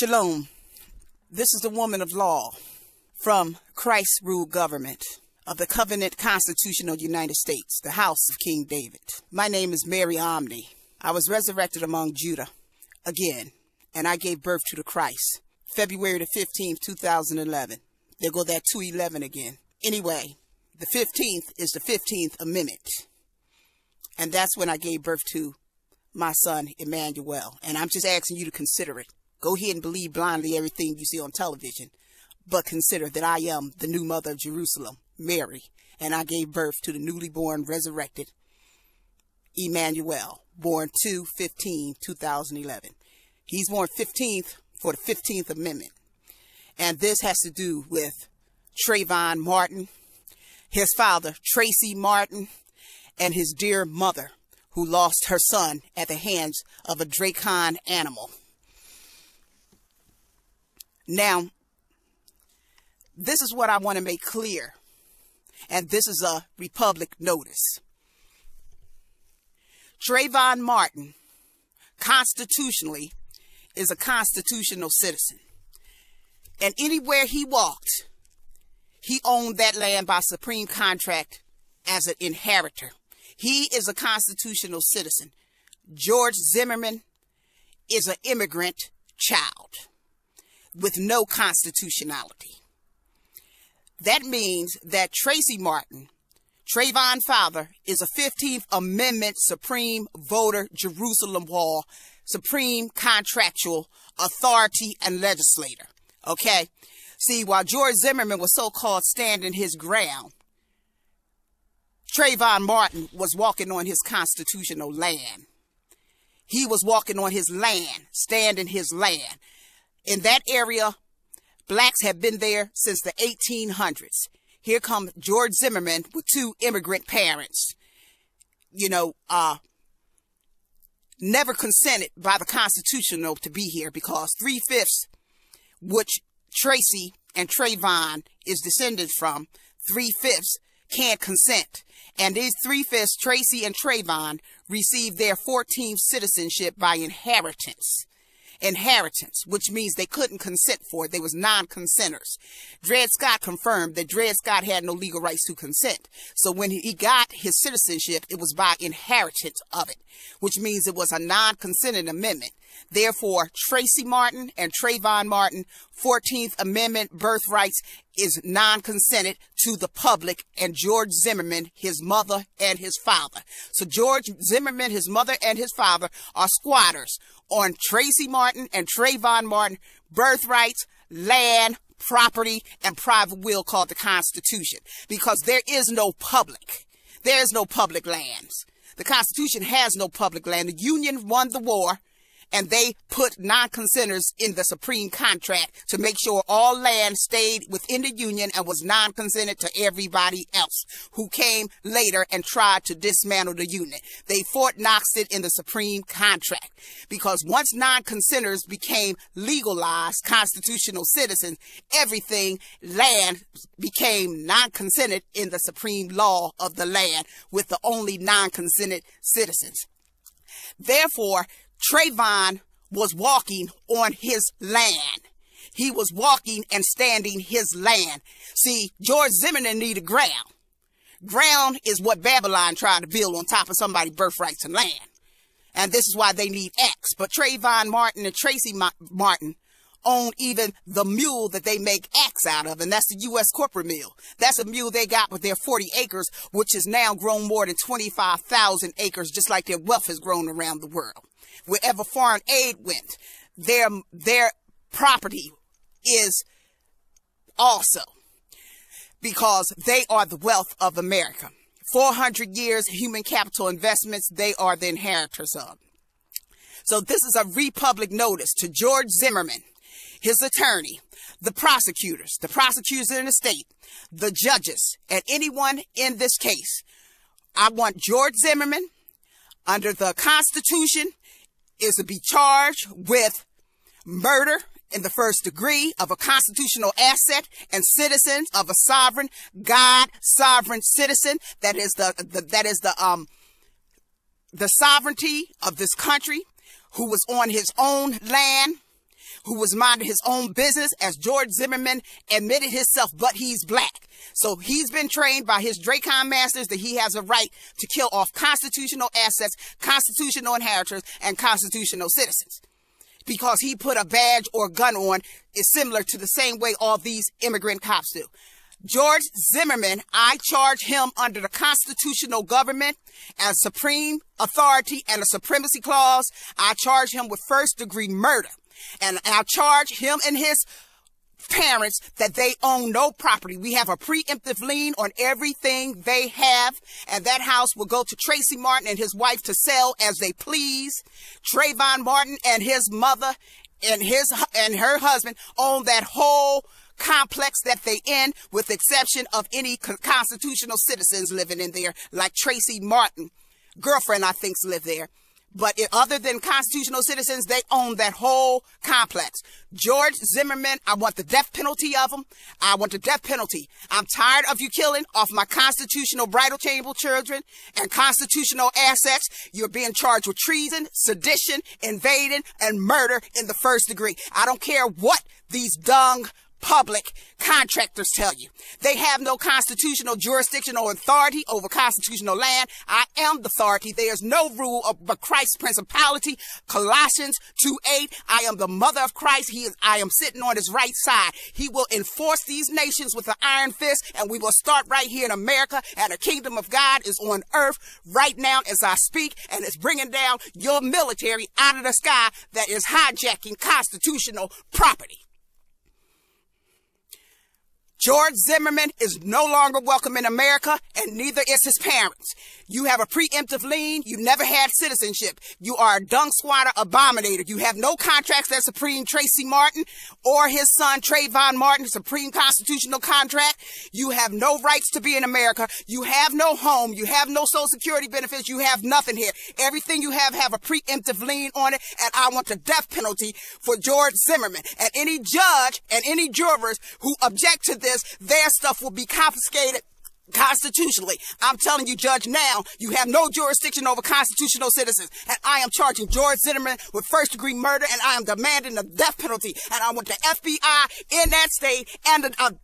Shalom. This is the woman of law from Christ's ruled government of the Covenant Constitutional United States, the house of King David. My name is Mary Omni. I was resurrected among Judah again, and I gave birth to the Christ, February the 15th, 2011. There go that 211 again. Anyway, the 15th is the 15th Amendment, and that's when I gave birth to my son, Emmanuel, and I'm just asking you to consider it. Go ahead and believe blindly everything you see on television, but consider that I am the new mother of Jerusalem, Mary, and I gave birth to the newly born, resurrected Emmanuel, born 2/15/2011. He's born 15th for the 15th Amendment, and this has to do with Travon Martin, his father, Tracy Martin, and his dear mother, who lost her son at the hands of a Dracon animal. Now, this is what I want to make clear, and this is a Republic notice. Trayvon Martin, constitutionally, is a constitutional citizen, and anywhere he walked, he owned that land by supreme contract as an inheritor. He is a constitutional citizen. George Zimmerman is an immigrant child with no constitutionality. That means that Tracy Martin, Trayvon's father, is a 15th Amendment Supreme Voter Jerusalem Wall, Supreme Contractual Authority and Legislator. Okay? See, while George Zimmerman was so-called standing his ground, Trayvon Martin was walking on his constitutional land. He was walking on his land, standing his land. In that area, blacks have been there since the 1800s. Here comes George Zimmerman with two immigrant parents, never consented by the Constitutional to be here because 3/5, which Tracy and Trayvon is descended from, 3/5 can't consent. And these 3/5, Tracy and Trayvon, received their 14th citizenship by inheritance. Inheritance, which means they couldn't consent for it. They was non-consenters. Dred Scott confirmed that Dred Scott had no legal rights to consent. So when he got his citizenship, it was by inheritance of it, which means it was a non-consenting amendment. Therefore, Tracy Martin and Trayvon Martin, 14th Amendment birthrights is non-consented to the public, and George Zimmerman, his mother and his father. So George Zimmerman, his mother and his father are squatters on Tracy Martin and Trayvon Martin birthrights, land, property, and private will called the Constitution, because there is no public. There is no public lands. The Constitution has no public land. The Union won the war, and they put non-consenters in the supreme contract to make sure all land stayed within the Union and was non-consented to everybody else who came later and tried to dismantle the Union. They Fort Knoxed it in the supreme contract, because once non-consenters became legalized constitutional citizens, everything land became non-consented in the supreme law of the land with the only non-consented citizens. Therefore, Trayvon was walking on his land. He was walking and standing his land. See, George Zimmerman needed ground. Ground is what Babylon tried to build on top of somebody's birthrights and land. And this is why they need X. But Trayvon Martin and Tracy Martin own even the mule that they make X out of, and that's the U.S. corporate mule. That's a mule they got with their 40 acres, which has now grown more than 25,000 acres, just like their wealth has grown around the world. Wherever foreign aid went, their property is also, because they are the wealth of America. 400 years human capital investments, they are the inheritors of. So this is a Republic notice to George Zimmerman, his attorney, the prosecutors in the state, the judges, and anyone in this case. I want George Zimmerman, under the Constitution, is to be charged with murder in the first degree of a constitutional asset and citizens of a sovereign God, sovereign citizen. That is the sovereignty of this country, who was on his own land, who was minding his own business, as George Zimmerman admitted himself, but he's black. So he's been trained by his Dracon masters that he has a right to kill off constitutional assets, constitutional inheritors, and constitutional citizens. Because he put a badge or gun on is similar to the same way all these immigrant cops do. George Zimmerman, I charge him under the constitutional government as supreme authority and a supremacy clause. I charge him with first-degree murder. And I charge him and his parents that they own no property. We have a preemptive lien on everything they have, and that house will go to Tracy Martin and his wife to sell as they please. Travon Martin and his mother and her husband own that whole complex that they in, with exception of any constitutional citizens living in there, like Tracy Martin girlfriend, I think, live there. But other than constitutional citizens, they own that whole complex. George Zimmerman, I want the death penalty of him. I want the death penalty. I'm tired of you killing off my constitutional bridal chamber children and constitutional assets. You're being charged with treason, sedition, invading, and murder in the first degree. I don't care what these dung public contractors tell you. They have no constitutional jurisdiction or authority over constitutional land. I am the authority. There is no rule of but Christ's principality. Colossians 2:8. I am the mother of Christ. I am sitting on his right side. He will enforce these nations with an iron fist, and we will start right here in America, and the kingdom of God is on earth right now as I speak, and it's bringing down your military out of the sky that is hijacking constitutional property. George Zimmerman is no longer welcome in America, and neither is his parents. You have a preemptive lien. You never had citizenship. You are a dung squatter abominator. You have no contracts that Supreme Tracy Martin or his son Trayvon Martin, Supreme Constitutional Contract. You have no rights to be in America. You have no home. You have no Social Security benefits. You have nothing here. Everything you have a preemptive lien on it, and I want the death penalty for George Zimmerman. And any judge and any jurors who object to this, their stuff will be confiscated constitutionally. I'm telling you, Judge, now you have no jurisdiction over constitutional citizens, and I am charging George Zimmerman with first-degree murder, and I am demanding the death penalty, and I want the FBI in that state and the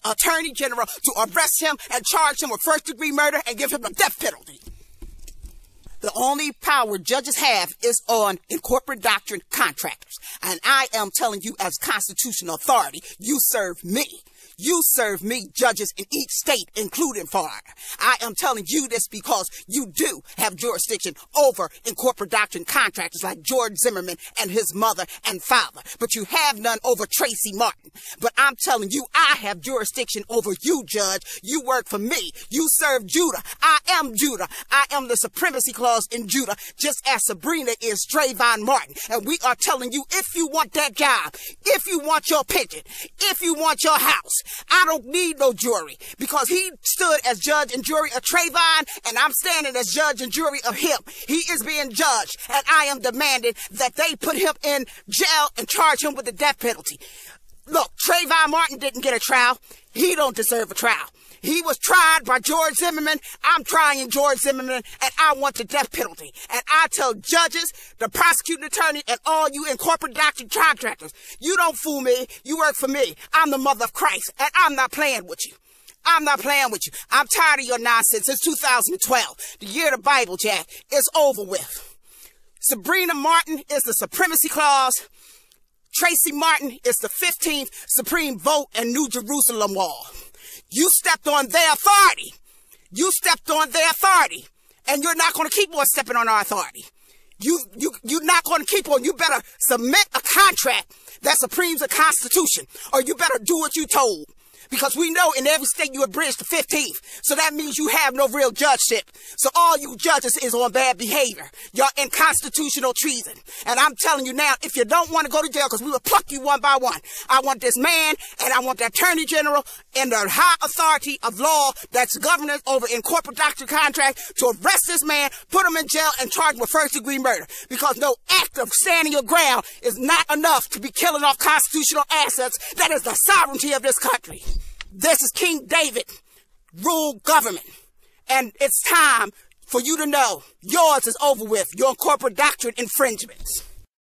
Attorney General to arrest him and charge him with first-degree murder and give him the death penalty. The only power judges have is on incorporate doctrine contractors, and I am telling you, as constitutional authority, you serve me. You serve me, judges in each state, including Florida. I am telling you this because you do have jurisdiction over incorporate doctrine contractors like George Zimmerman and his mother and father. But you have none over Tracy Martin. But I'm telling you, I have jurisdiction over you, Judge. You work for me. You serve Judah. I am Judah. I am the supremacy clause in Judah, just as Sabrina is Trayvon Martin. And we are telling you, if you want that job, if you want your pension, if you want your house, I don't need no jury, because he stood as judge and jury of Trayvon, and I'm standing as judge and jury of him. He is being judged, and I am demanding that they put him in jail and charge him with the death penalty. Look, Trayvon Martin didn't get a trial. He don't deserve a trial. He was tried by George Zimmerman. I'm trying George Zimmerman, and I want the death penalty. And I tell judges, the prosecuting attorney, and all you incorporate doctrine contractors, you don't fool me. You work for me. I'm the mother of Christ, and I'm not playing with you. I'm not playing with you. I'm tired of your nonsense. Since 2012, the year of the Bible, Jack, is over with. Sabrina Martin is the supremacy clause. Tracy Martin is the 15th Supreme Vote and New Jerusalem Wall. You stepped on their authority. You stepped on their authority. And you're not going to keep on stepping on our authority. You're not going to keep on. You better submit a contract that supremes the Constitution, or you better do what you told. Because we know in every state you abridged the 15th. So that means you have no real judgeship. So all you judges is on bad behavior. You're in constitutional treason. And I'm telling you now, if you don't want to go to jail, because we will pluck you one by one. I want this man, and I want the Attorney General and the high authority of law that's governing over incorporate doctrine contract to arrest this man, put him in jail, and charge him with first-degree murder. Because no act of standing your ground is not enough to be killing off constitutional assets. That is the sovereignty of this country. This is King David rule government, and it's time for you to know yours is over with, your corporate doctrine infringements.